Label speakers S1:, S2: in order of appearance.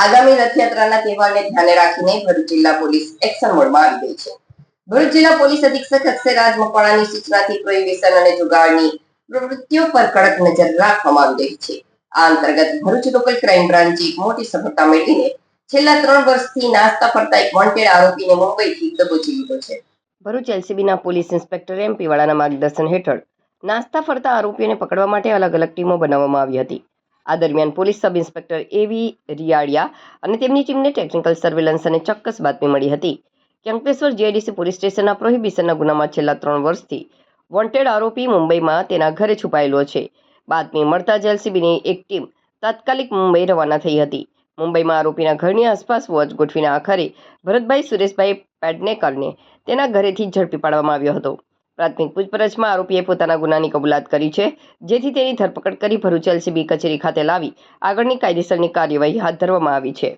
S1: આગામી રથયાત્રાના તહેવારને ધ્યાને રાખીને ભરૂચ જિલ્લા પોલીસ એક્શન મોડમાં આવી ગઈ છે. ભરૂચ જિલ્લા પોલીસ અધિક્ષક અક્ષયરાજ મકવાણાની સૂચનાથી પ્રોહિબિશન અને જુગારની પ્રવૃત્તિઓ પર કડક નજર રાખવામાં આવી રહી છે. આ અંતર્ગત ભરૂચ લોકલ ક્રાઇમ બ્રાન્ચે એક મોટી સફળતા મેળવીને છેલ્લા 3 વર્ષથી નાસ્તા ફરતા એક વોન્ટેડ આરોપીને મુંબઈથી દબોચી લીધો છે. ભરૂચ એલસીબીના પોલીસ ઇન્સ્પેક્ટર એમ પીવાળાના માર્ગદર્શન હેઠળ નાસ્તા ફરતા આરોપીઓને પકડવા માટે અલગ અલગ ટીમો બનાવવામાં આવી હતી. આ દરમિયાન પોલીસ સબ ઇન્સ્પેક્ટર એવી રિયાડિયા અને તેમની ટીમને ટેકનિકલ સર્વેલન્સ અને ચોક્કસ બાતમી મળી હતી કે અંકલેશ્વર જીઆઈડીસી પોલીસ સ્ટેશનના પ્રોહિબિશનના ગુનામાં છેલ્લા 3 વર્ષથી વોન્ટેડ આરોપી મુંબઈમાં તેના ઘરે છુપાયેલો છે. બાતમી મળતા જ એલસીબીની એક ટીમ તાત્કાલિક મુંબઈ રવાના થઈ હતી. મુંબઈમાં આરોપીના ઘરની આસપાસ વોચ ગોઠવીને આખરે ભરતભાઈ સુરેશભાઈ પેડનેકરને તેના ઘરેથી ઝડપી પાડવામાં આવ્યો હતો. પ્રાથમિક પૂછપરછમાં આરોપીએ પોતાના ગુનાની કબૂલાત કરી છે, જેથી તેની ધરપકડ કરી ભરૂચ એલસીબી કચેરી ખાતે લાવી આગળની કાયદેસરની કાર્યવાહી હાથ ધરવામાં આવી છે.